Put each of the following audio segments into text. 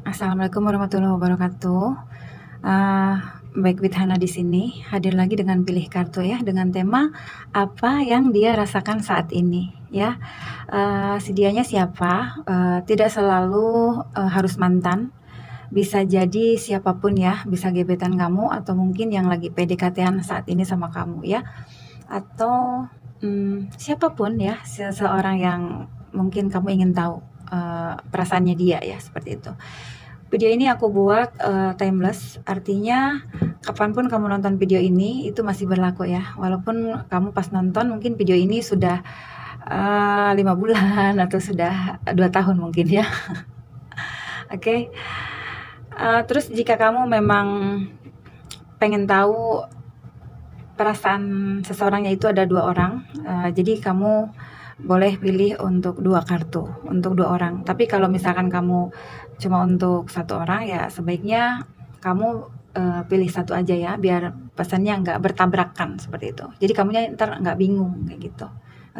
Assalamualaikum warahmatullahi wabarakatuh. Uh, Baik, with Hana di sini hadir lagi dengan pilih kartu ya, dengan tema apa yang dia rasakan saat ini ya. Sedianya siapa? Tidak selalu harus mantan, bisa jadi siapapun ya, bisa gebetan kamu atau mungkin yang lagi PDKT-an saat ini sama kamu ya, atau siapapun ya, seseorang yang mungkin kamu ingin tahu perasaannya dia ya, seperti itu. Video ini aku buat timeless, artinya kapanpun kamu nonton video ini itu masih berlaku ya. Walaupun kamu pas nonton mungkin video ini sudah 5 bulan atau sudah 2 tahun mungkin ya. Oke. Terus jika kamu memang pengen tahu perasaan seseorangnya itu ada 2 orang, jadi kamu boleh pilih untuk 2 kartu, untuk 2 orang. Tapi kalau misalkan kamu cuma untuk 1 orang, ya sebaiknya kamu pilih 1 aja ya, biar pesannya nggak bertabrakan seperti itu. Jadi kamunya ntar nggak bingung kayak gitu.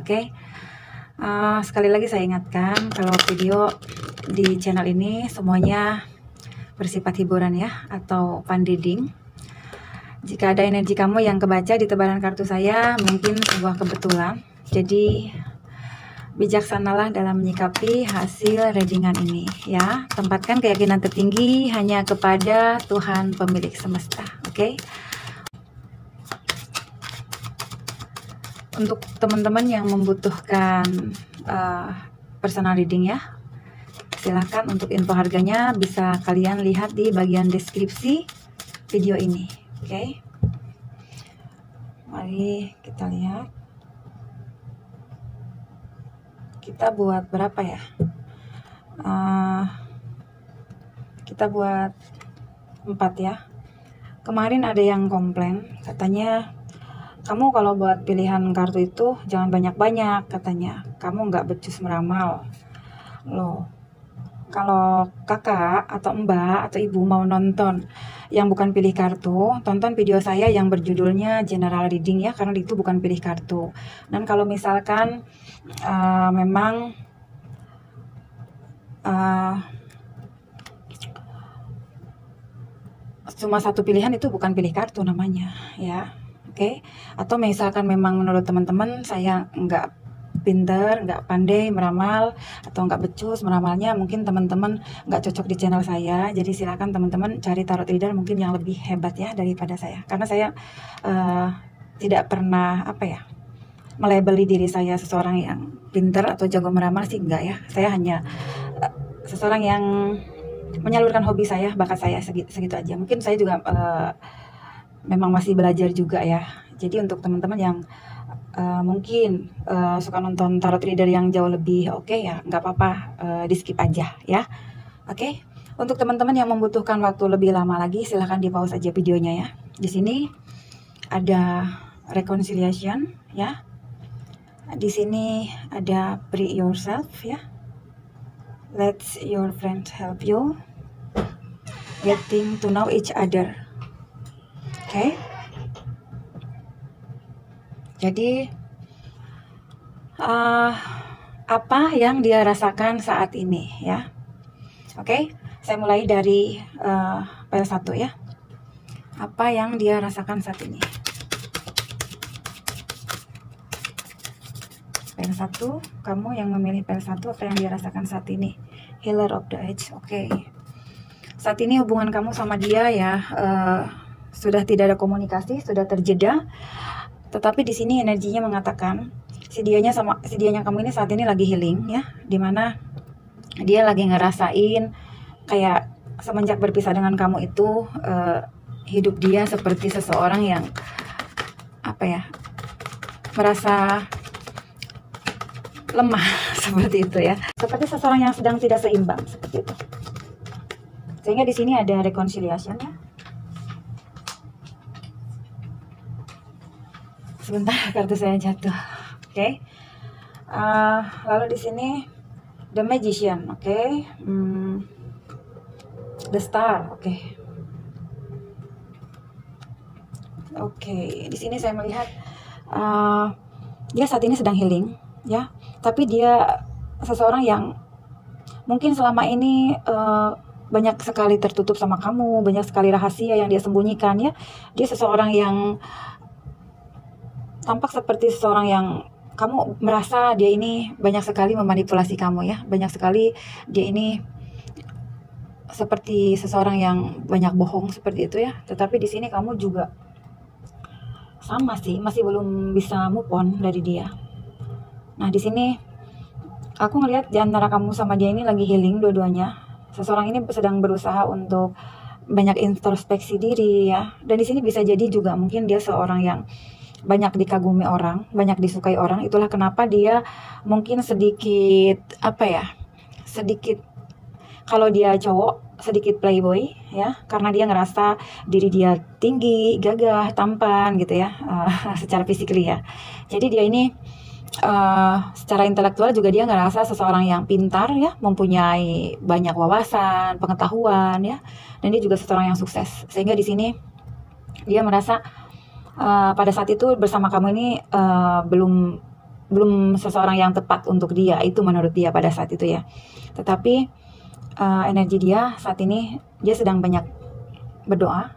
Oke. Sekali lagi saya ingatkan kalau video di channel ini semuanya bersifat hiburan ya, atau fun reading. Jika ada energi kamu yang kebaca di tebaran kartu saya, mungkin sebuah kebetulan. Jadi bijaksanalah dalam menyikapi hasil readingan ini ya. Tempatkan keyakinan tertinggi hanya kepada Tuhan pemilik semesta. Oke. Untuk teman-teman yang membutuhkan personal reading ya, silahkan untuk info harganya bisa kalian lihat di bagian deskripsi video ini. Oke. Mari kita lihat. Kita buat berapa ya? Kita buat 4 ya. Kemarin ada yang komplain, katanya kamu kalau buat pilihan kartu itu jangan banyak-banyak, katanya. Kamu nggak becus meramal. Loh, kalau kakak atau mbak atau ibu mau nonton yang bukan pilih kartu, tonton video saya yang berjudulnya general reading ya, karena itu bukan pilih kartu. Dan kalau misalkan memang cuma 1 pilihan, itu bukan pilih kartu namanya ya. Oke. Atau misalkan memang menurut teman-teman saya nggak pinter, nggak pandai meramal, atau nggak becus meramalnya, mungkin teman-teman nggak cocok di channel saya. Jadi silakan teman-teman cari tarot reader mungkin yang lebih hebat ya daripada saya, karena saya tidak pernah melabeli diri saya seseorang yang pinter atau jago meramal sih, enggak ya. Saya hanya seseorang yang menyalurkan hobi saya, bakat saya, segitu aja. Mungkin saya juga memang masih belajar juga ya. Jadi untuk teman-teman yang mungkin suka nonton tarot reader yang jauh lebih oke ya, nggak apa-apa, di skip aja ya. Oke. Untuk teman-teman yang membutuhkan waktu lebih lama lagi, silahkan di pause aja videonya ya. Di sini ada reconciliation ya. Di sini ada free yourself ya. Let your friend help you. Getting to know each other. Oke. Jadi apa yang dia rasakan saat ini ya. Oke. Saya mulai dari file 1 ya. Apa yang dia rasakan saat ini. File 1, kamu yang memilih file 1, apa yang dia rasakan saat ini. Healer of the Age. Oke. Saat ini hubungan kamu sama dia ya sudah tidak ada komunikasi, sudah terjeda. Tetapi di sini energinya mengatakan si dianya kamu ini saat ini lagi healing ya, dimana dia lagi ngerasain kayak semenjak berpisah dengan kamu itu hidup dia seperti seseorang yang merasa lemah seperti itu ya, seperti seseorang yang sedang tidak seimbang seperti itu. Sehingga di sini ada reconciliation ya. Sebentar, kartu saya jatuh. Oke. Lalu di sini The Magician, oke. The Star, oke. Oke, di sini saya melihat dia saat ini sedang healing ya. Tapi dia seseorang yang mungkin selama ini banyak sekali tertutup sama kamu, banyak sekali rahasia yang dia sembunyikan ya. Dia seseorang yang tampak seperti seseorang yang kamu merasa dia ini banyak sekali memanipulasi kamu ya, banyak sekali dia ini seperti seseorang yang banyak bohong seperti itu ya. Tetapi di sini kamu juga sama sih, masih belum bisa move on dari dia. Nah, di sini aku ngelihat di antara kamu sama dia ini lagi healing dua-duanya. Seseorang ini sedang berusaha untuk banyak introspeksi diri ya. Dan di sini bisa jadi juga mungkin dia seorang yang banyak dikagumi orang, banyak disukai orang. Itulah kenapa dia mungkin sedikit apa ya? Sedikit, kalau dia cowok sedikit playboy ya, karena dia ngerasa diri dia tinggi, gagah, tampan gitu ya, secara fisikly ya. Jadi dia ini secara intelektual juga dia ngerasa seseorang yang pintar ya, mempunyai banyak wawasan, pengetahuan ya, dan dia juga seseorang yang sukses. Sehingga di sini dia merasa pada saat itu bersama kamu ini belum seseorang yang tepat untuk dia, itu menurut dia pada saat itu ya. Tetapi energi dia saat ini, dia sedang banyak berdoa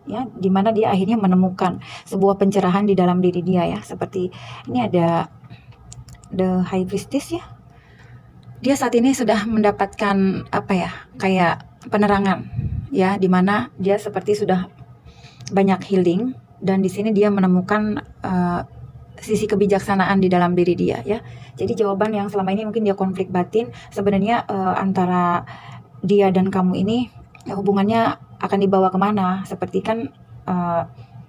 ya, dimana dia akhirnya menemukan sebuah pencerahan di dalam diri dia ya. Seperti ini ada The High Priestess ya, dia saat ini sudah mendapatkan apa ya, kayak penerangan ya, dimana dia seperti sudah banyak healing, dan di sini dia menemukan sisi kebijaksanaan di dalam diri dia ya. Jadi jawaban yang selama ini mungkin dia konflik batin, sebenarnya antara dia dan kamu ini hubungannya akan dibawa kemana, seperti kan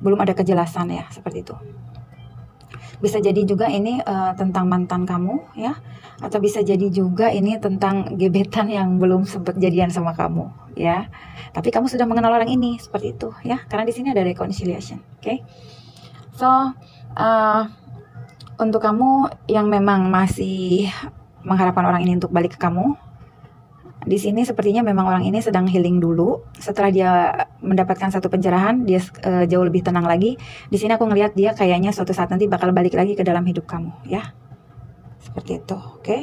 belum ada kejelasan ya, seperti itu. Bisa jadi juga ini tentang mantan kamu ya, atau bisa jadi juga ini tentang gebetan yang belum sempat jadian sama kamu ya. Tapi kamu sudah mengenal orang ini, seperti itu ya, karena di sini ada reconciliation. Oke. So untuk kamu yang memang masih mengharapkan orang ini untuk balik ke kamu, di sini sepertinya memang orang ini sedang healing dulu. Setelah dia mendapatkan satu pencerahan, dia jauh lebih tenang lagi. Di sini aku ngelihat dia kayaknya suatu saat nanti bakal balik lagi ke dalam hidup kamu ya. Seperti itu, oke?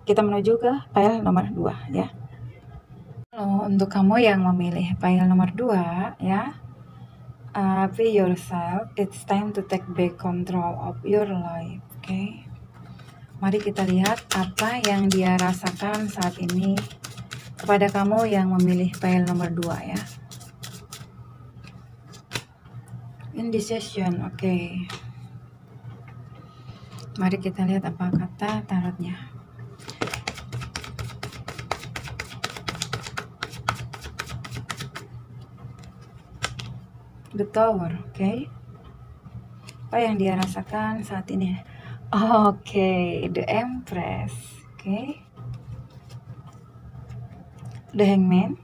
Kita menuju ke file nomor 2 ya. Halo, untuk kamu yang memilih file nomor 2 ya. Be yourself, it's time to take back control of your life. Oke. Mari kita lihat apa yang dia rasakan saat ini kepada kamu yang memilih file nomor 2 ya. Indecision, oke. Mari kita lihat apa kata tarotnya. The Tower, oke. Apa yang dia rasakan saat ini? Oke, The Empress, oke. The Hangman.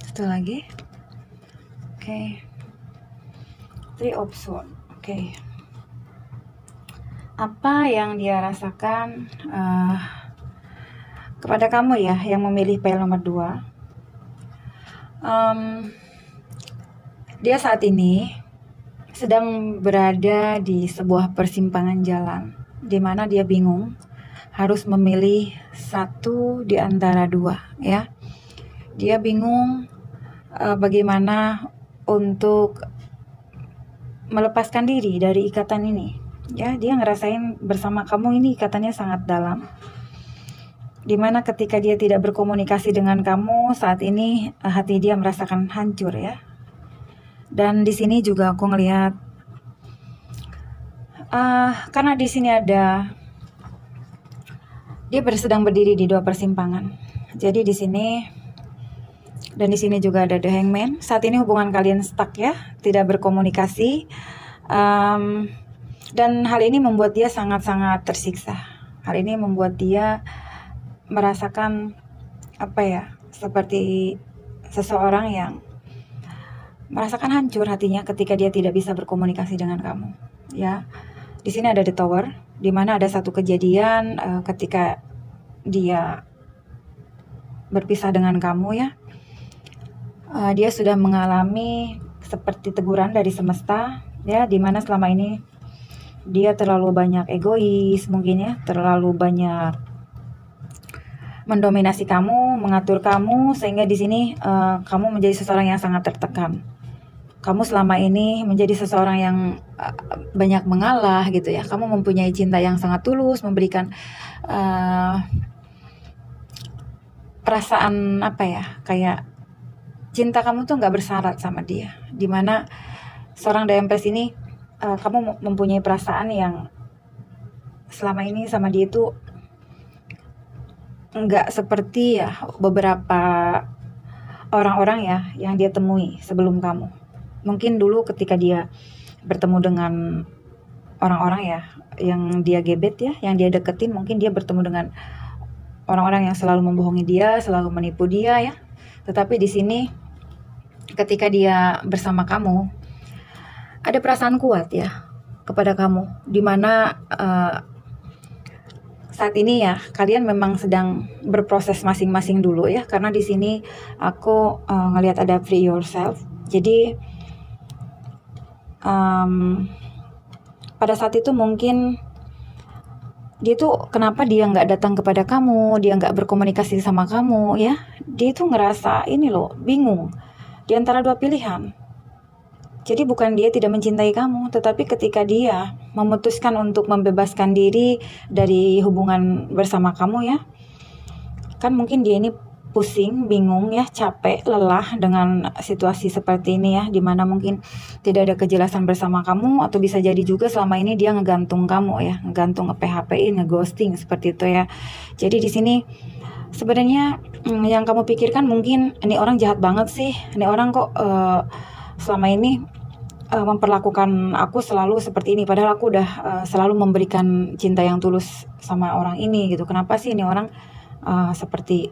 Satu lagi. Oke. Three of Swords, oke. Apa yang dia rasakan kepada kamu ya yang memilih file nomor 2? Dia saat ini sedang berada di sebuah persimpangan jalan, di mana dia bingung harus memilih satu di antara dua ya. Dia bingung bagaimana untuk melepaskan diri dari ikatan ini ya. Dia ngerasain bersama kamu ini ikatannya sangat dalam, dimana ketika dia tidak berkomunikasi dengan kamu saat ini, hati dia merasakan hancur ya. Dan di sini juga aku ngelihat karena di sini ada dia sedang berdiri di dua persimpangan. Jadi di sini dan di sini juga ada The Hangman. Saat ini hubungan kalian stuck ya, tidak berkomunikasi, dan hal ini membuat dia sangat-sangat tersiksa. Hal ini membuat dia merasakan apa ya, seperti seseorang yang merasakan hancur hatinya ketika dia tidak bisa berkomunikasi dengan kamu ya. Di sini ada The Tower, di mana ada satu kejadian ketika dia berpisah dengan kamu ya. Dia sudah mengalami seperti teguran dari semesta ya, di mana selama ini dia terlalu banyak egois mungkin ya, terlalu banyak mendominasi kamu, mengatur kamu, sehingga di sini kamu menjadi seseorang yang sangat tertekan. Kamu selama ini menjadi seseorang yang banyak mengalah gitu ya. Kamu mempunyai cinta yang sangat tulus, memberikan perasaan apa ya, kayak cinta kamu tuh nggak bersyarat sama dia. Dimana seorang DMPS ini kamu mempunyai perasaan yang selama ini sama dia itu nggak seperti ya beberapa orang-orang ya yang dia temui sebelum kamu. Mungkin dulu ketika dia bertemu dengan orang-orang ya yang dia gebet ya, yang dia deketin, mungkin dia bertemu dengan orang-orang yang selalu membohongi dia, selalu menipu dia ya. Tetapi di sini ketika dia bersama kamu, ada perasaan kuat ya kepada kamu, dimana saat ini ya kalian memang sedang berproses masing-masing dulu ya, karena di sini aku ngelihat ada free yourself. Jadi pada saat itu mungkin dia tuh kenapa dia nggak datang kepada kamu, dia nggak berkomunikasi sama kamu ya, dia tuh ngerasa ini loh, bingung di antara dua pilihan. Jadi bukan dia tidak mencintai kamu, tetapi ketika dia memutuskan untuk membebaskan diri dari hubungan bersama kamu ya, kan mungkin dia ini pusing, bingung ya, capek, lelah dengan situasi seperti ini ya, dimana mungkin tidak ada kejelasan bersama kamu, atau bisa jadi juga selama ini dia ngegantung kamu ya, ngegantung, nge-PHP-in, nge-ghosting seperti itu ya. Jadi di sini sebenarnya yang kamu pikirkan mungkin ini orang jahat banget sih, ini orang kok selama ini memperlakukan aku selalu seperti ini, padahal aku udah selalu memberikan cinta yang tulus sama orang ini gitu. Kenapa sih ini orang seperti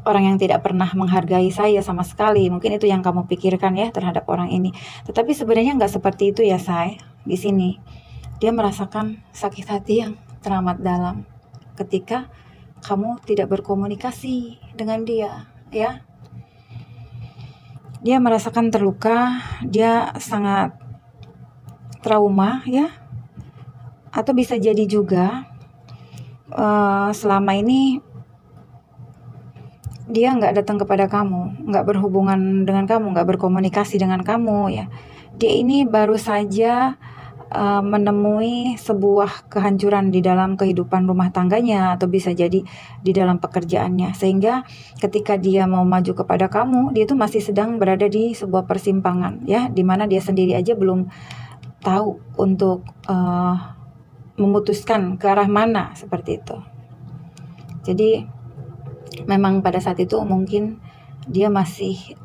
orang yang tidak pernah menghargai saya sama sekali? Mungkin itu yang kamu pikirkan ya terhadap orang ini. Tetapi sebenarnya nggak seperti itu ya, Say. Di sini dia merasakan sakit hati yang teramat dalam ketika kamu tidak berkomunikasi dengan dia ya. Dia merasakan terluka, dia sangat trauma ya, atau bisa jadi juga selama ini dia nggak datang kepada kamu, nggak berhubungan dengan kamu, nggak berkomunikasi dengan kamu ya. Dia ini baru saja menemui sebuah kehancuran di dalam kehidupan rumah tangganya, atau bisa jadi di dalam pekerjaannya, sehingga ketika dia mau maju kepada kamu, dia itu masih sedang berada di sebuah persimpangan ya, dimana dia sendiri aja belum tahu untuk memutuskan ke arah mana seperti itu. Jadi memang pada saat itu mungkin dia masih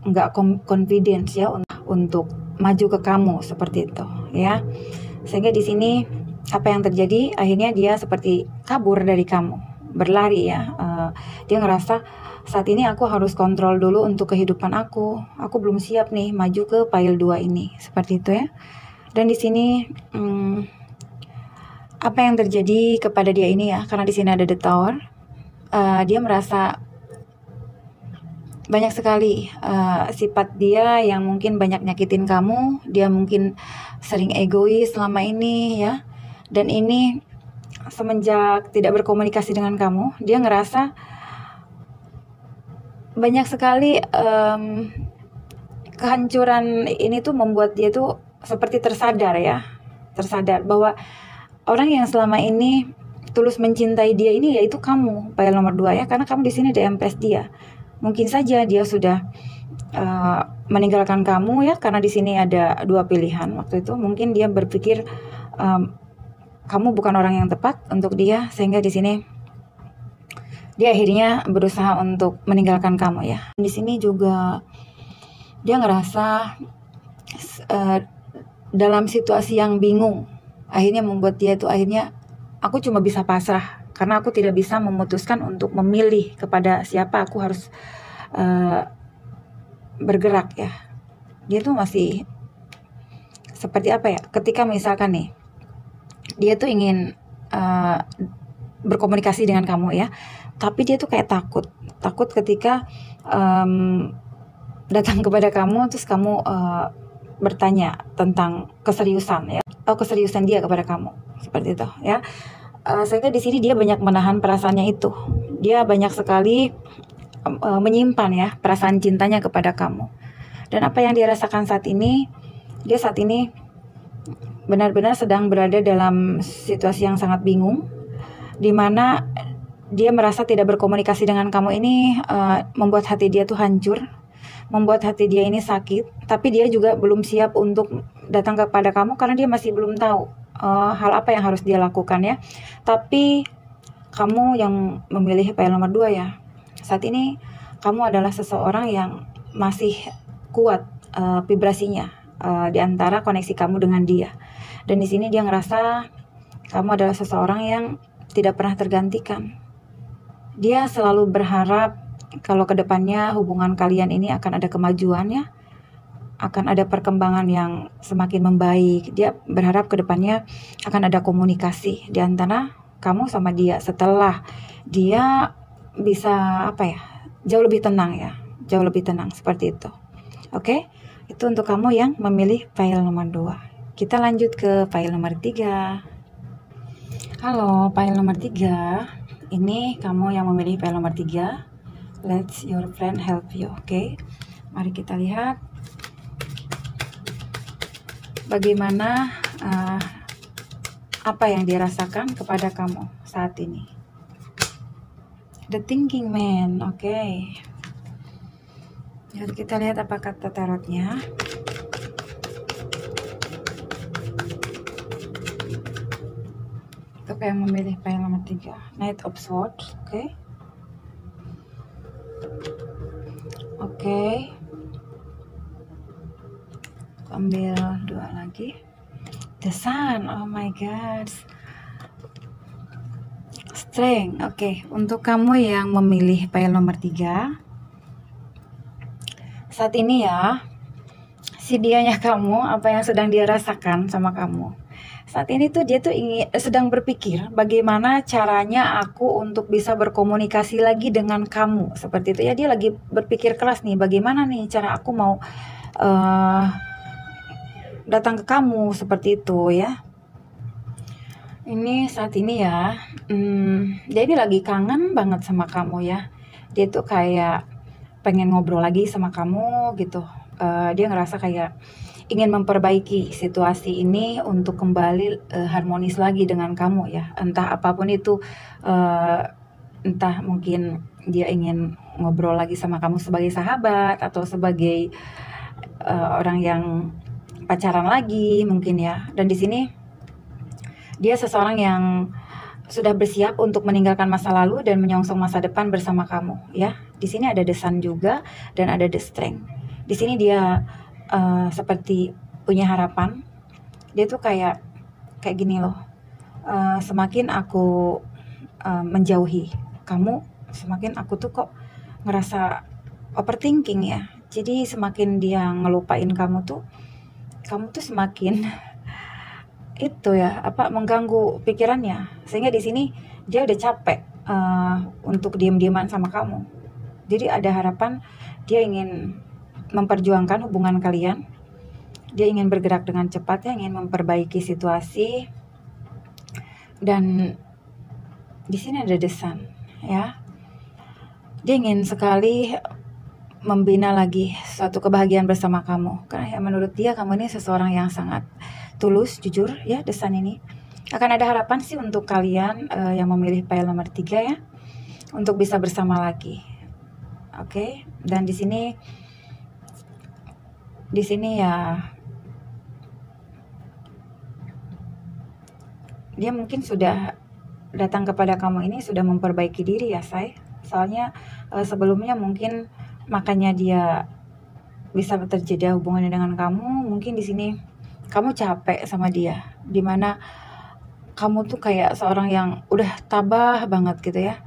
nggak confidence ya untuk maju ke kamu seperti itu ya, sehingga di sini apa yang terjadi, akhirnya dia seperti kabur dari kamu, berlari ya. Dia ngerasa saat ini aku harus kontrol dulu untuk kehidupan aku belum siap nih maju ke pile 2 ini, seperti itu ya. Dan di sini apa yang terjadi kepada dia ini ya, karena di sini ada the tower, dia merasa banyak sekali sifat dia yang mungkin banyak nyakitin kamu. Dia mungkin sering egois selama ini ya, dan ini semenjak tidak berkomunikasi dengan kamu, dia ngerasa banyak sekali kehancuran ini tuh membuat dia tuh seperti tersadar bahwa orang yang selama ini tulus mencintai dia ini yaitu kamu, pile nomor 2 ya, karena kamu di sini DMPS dia. Mungkin saja dia sudah meninggalkan kamu ya, karena di sini ada 2 pilihan waktu itu. Mungkin dia berpikir kamu bukan orang yang tepat untuk dia, sehingga di sini dia akhirnya berusaha untuk meninggalkan kamu ya. Di sini juga dia ngerasa dalam situasi yang bingung, akhirnya membuat dia itu akhirnya aku cuma bisa pasrah, karena aku tidak bisa memutuskan untuk memilih kepada siapa aku harus bergerak ya. Dia tuh masih seperti apa ya, ketika misalkan nih dia tuh ingin berkomunikasi dengan kamu ya, tapi dia tuh kayak takut ketika datang kepada kamu, terus kamu bertanya tentang keseriusan ya, atau keseriusan dia kepada kamu, seperti itu ya. Sehingga di sini dia banyak menahan perasaannya itu. Dia banyak sekali menyimpan ya perasaan cintanya kepada kamu. Dan apa yang dia rasakan saat ini, dia saat ini benar-benar sedang berada dalam situasi yang sangat bingung, di mana dia merasa tidak berkomunikasi dengan kamu ini membuat hati dia tuh hancur, membuat hati dia ini sakit. Tapi dia juga belum siap untuk datang kepada kamu karena dia masih belum tahu hal apa yang harus dia lakukan ya. Tapi kamu yang memilih file nomor 2 ya, saat ini kamu adalah seseorang yang masih kuat vibrasinya di antara koneksi kamu dengan dia. Dan di sini dia ngerasa kamu adalah seseorang yang tidak pernah tergantikan. Dia selalu berharap kalau kedepannya hubungan kalian ini akan ada kemajuan ya, akan ada perkembangan yang semakin membaik. Dia berharap kedepannya akan ada komunikasi di antara kamu sama dia setelah dia bisa jauh lebih tenang ya, jauh lebih tenang seperti itu. Oke, itu untuk kamu yang memilih file nomor 2. Kita lanjut ke file nomor 3. Halo, file nomor 3. Ini kamu yang memilih file nomor 3. Let your friend help you. Oke, mari kita lihat bagaimana apa yang dirasakan kepada kamu saat ini. The Thinking Man. Oke. Jadi kita lihat apa kata tarotnya. Untuk yang memilih file nomor 3, Knight of Swords. Oke. Ambil 2 lagi. The Sun. Oh my god. Strength. Oke, untuk kamu yang memilih file nomor 3, saat ini ya, si dianya kamu, apa yang sedang dia rasakan sama kamu saat ini tuh, dia tuh sedang berpikir bagaimana caranya aku untuk bisa berkomunikasi lagi dengan kamu, seperti itu ya. Dia lagi berpikir keras nih, bagaimana nih cara aku mau datang ke kamu, seperti itu ya. Ini saat ini ya, dia ini lagi kangen banget sama kamu ya. Dia tuh kayak pengen ngobrol lagi sama kamu gitu. Dia ngerasa kayak ingin memperbaiki situasi ini untuk kembali harmonis lagi dengan kamu ya. Entah apapun itu, entah mungkin dia ingin ngobrol lagi sama kamu sebagai sahabat atau sebagai orang yang pacaran lagi mungkin ya. Dan di sini dia seseorang yang sudah bersiap untuk meninggalkan masa lalu dan menyongsong masa depan bersama kamu ya. Di sini ada The Sun juga dan ada The Strength. Di sini dia seperti punya harapan. Dia tuh kayak gini loh. Semakin aku menjauhi kamu, semakin aku tuh kok ngerasa overthinking ya. Jadi semakin dia ngelupain kamu tuh semakin itu ya, mengganggu pikirannya. Sehingga di sini dia udah capek untuk diam-diaman sama kamu. Jadi ada harapan, dia ingin memperjuangkan hubungan kalian. Dia ingin bergerak dengan cepat ya, ingin memperbaiki situasi. Dan di sini ada The Sun ya. Dia ingin sekali membina lagi suatu kebahagiaan bersama kamu. Karena ya, menurut dia kamu ini seseorang yang sangat tulus, jujur ya. The Sun ini akan ada harapan sih untuk kalian yang memilih file nomor 3 ya, untuk bisa bersama lagi. Oke. Dan di sini ya, dia mungkin sudah datang kepada kamu ini sudah memperbaiki diri ya, say. Soalnya sebelumnya mungkin makanya dia bisa terjadi hubungannya dengan kamu. Mungkin di sini kamu capek sama dia, dimana kamu tuh kayak seorang yang udah tabah banget gitu ya.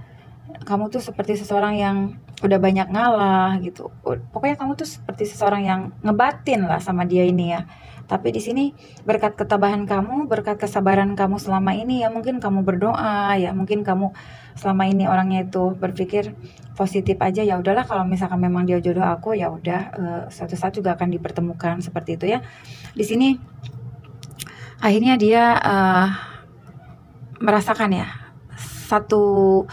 Kamu tuh seperti seseorang yang udah banyak ngalah gitu. Pokoknya kamu tuh seperti seseorang yang ngebatin lah sama dia ini ya. Tapi di sini berkat ketabahan kamu, berkat kesabaran kamu selama ini ya, mungkin kamu berdoa ya, mungkin kamu selama ini orangnya itu berpikir positif aja, ya udahlah kalau misalkan memang dia jodoh aku ya udah, suatu saat juga akan dipertemukan seperti itu ya. Di sini akhirnya dia merasakan ya satu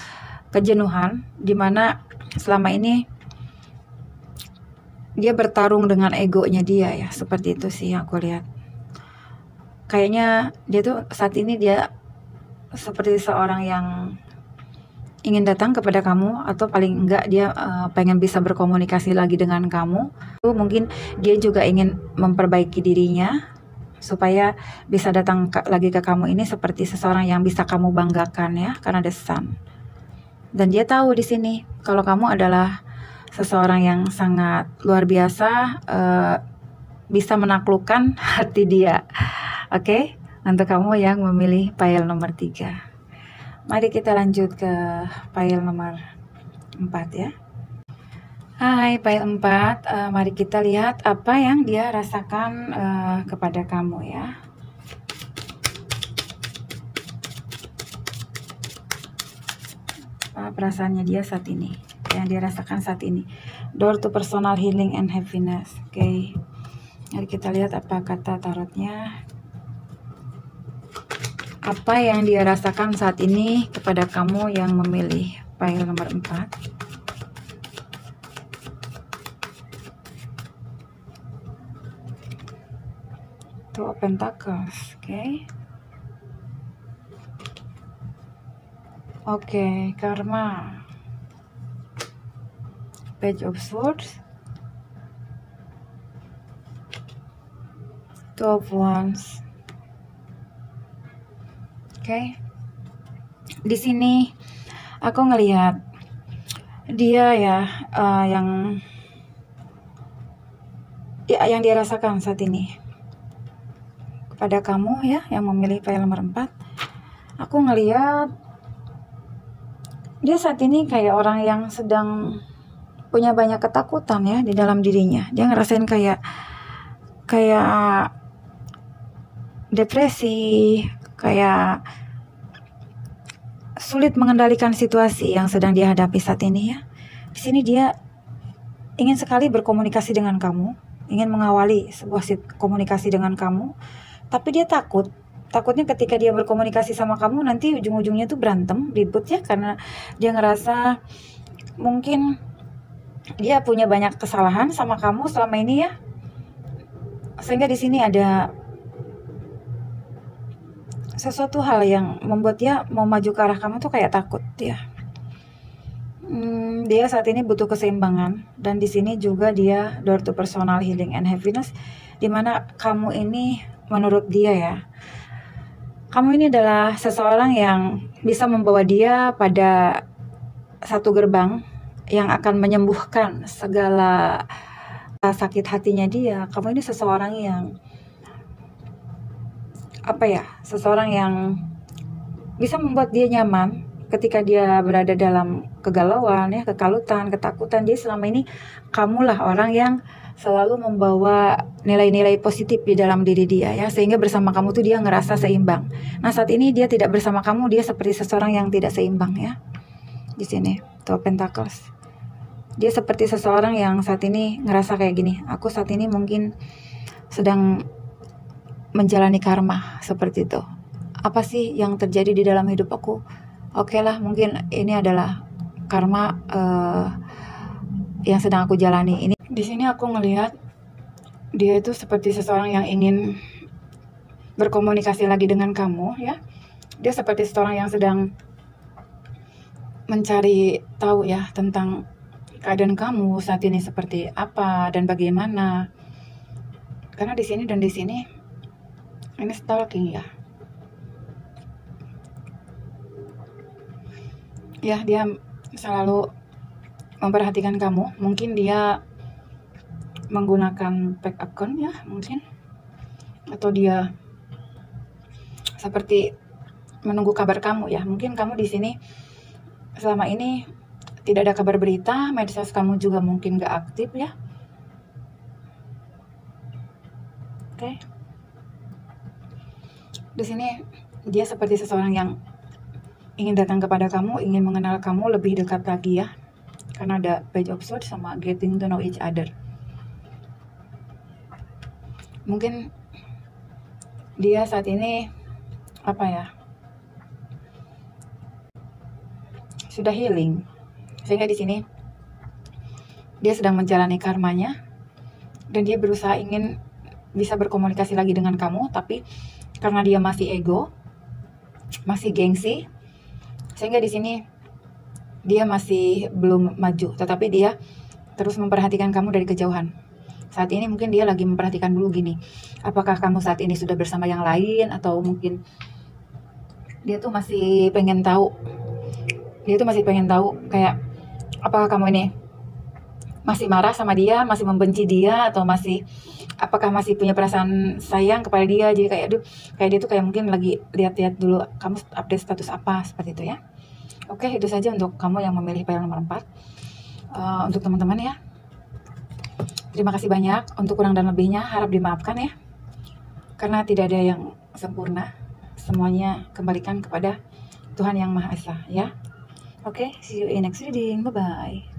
kejenuhan dimana selama ini dia bertarung dengan egonya dia ya, seperti itu sih yang aku lihat. Kayaknya dia tuh saat ini dia seperti seorang yang ingin datang kepada kamu, atau paling enggak dia pengen bisa berkomunikasi lagi dengan kamu. Mungkin dia juga ingin memperbaiki dirinya supaya bisa datang lagi ke kamu ini seperti seseorang yang bisa kamu banggakan ya, karena ada Sun. Dan dia tahu di sini kalau kamu adalah seseorang yang sangat luar biasa, bisa menaklukkan hati dia. Oke, untuk kamu yang memilih pile nomor 3. Mari kita lanjut ke pile nomor 4 ya. Hai pile 4, mari kita lihat apa yang dia rasakan kepada kamu ya. Apa perasaannya dia saat ini, yang dia rasakan saat ini. Door to personal healing and happiness. Oke, mari kita lihat apa kata tarotnya. Apa yang dia rasakan saat ini kepada kamu yang memilih pile nomor 4. Two of Pentacles. Oke, karma. Page of Swords. Two of Wands. Oke. Di sini aku ngelihat dia ya, yang dia rasakan saat ini kepada kamu ya yang memilih pile nomor 4. Aku ngelihat dia saat ini kayak orang yang sedang punya banyak ketakutan ya di dalam dirinya. Dia ngerasain kayak depresi, kayak sulit mengendalikan situasi yang sedang dia hadapi saat ini ya. Di sini dia ingin sekali berkomunikasi dengan kamu, ingin mengawali sebuah komunikasi dengan kamu, tapi dia takutnya ketika dia berkomunikasi sama kamu nanti ujung-ujungnya tuh berantem, ribut ya, karena dia ngerasa mungkin dia punya banyak kesalahan sama kamu selama ini ya, sehingga di sini ada sesuatu hal yang membuat dia mau maju ke arah kamu tuh kayak takut ya. Dia saat ini butuh keseimbangan, dan di sini juga dia door to personal healing and happiness, dimana kamu ini menurut dia ya, kamu ini adalah seseorang yang bisa membawa dia pada satu gerbang yang akan menyembuhkan segala sakit hatinya dia. Kamu ini seseorang yang seseorang yang bisa membuat dia nyaman ketika dia berada dalam kegalauan ya, kekalutan, ketakutan. Jadi selama ini kamulah orang yang selalu membawa nilai-nilai positif di dalam diri dia ya, sehingga bersama kamu tuh dia ngerasa seimbang. Nah saat ini dia tidak bersama kamu, dia seperti seseorang yang tidak seimbang ya. Di sini Two of Pentacles, dia seperti seseorang yang saat ini ngerasa kayak gini, aku saat ini mungkin sedang menjalani karma seperti itu. Apa sih yang terjadi di dalam hidup aku? Oke lah, mungkin ini adalah karma yang sedang aku jalani ini. Di sini aku ngelihat dia itu seperti seseorang yang ingin berkomunikasi lagi dengan kamu ya. Dia seperti seseorang yang sedang mencari tahu ya tentang keadaan kamu saat ini seperti apa dan bagaimana. Karena di sini dan di sini ini stalking ya. Ya, dia selalu memperhatikan kamu. Mungkin dia menggunakan fake account ya, mungkin. Atau dia seperti menunggu kabar kamu ya. Mungkin kamu di sini selama ini tidak ada kabar berita, medsos kamu juga mungkin gak aktif ya. Oke. Di sini dia seperti seseorang yang ingin datang kepada kamu, ingin mengenal kamu lebih dekat lagi ya. Karena ada Page of Swords sama getting to know each other. Mungkin dia saat ini apa ya, sudah healing, sehingga di sini dia sedang menjalani karmanya dan dia berusaha ingin bisa berkomunikasi lagi dengan kamu, tapi karena dia masih ego, masih gengsi, sehingga di sini dia masih belum maju, tetapi dia terus memperhatikan kamu dari kejauhan. Saat ini mungkin dia lagi memperhatikan dulu gini, apakah kamu saat ini sudah bersama yang lain, atau mungkin dia tuh masih pengen tahu, kayak apakah kamu ini masih marah sama dia, masih membenci dia, atau apakah masih punya perasaan sayang kepada dia. Jadi kayak dia tuh kayak mungkin lagi lihat-lihat dulu kamu update status apa, seperti itu ya. Oke, itu saja untuk kamu yang memilih pile nomor 4. Untuk teman-teman ya, terima kasih banyak. Untuk kurang dan lebihnya harap dimaafkan ya, karena tidak ada yang sempurna. Semuanya kembalikan kepada Tuhan Yang Maha Esa ya. Oke, see you in next reading. Bye-bye.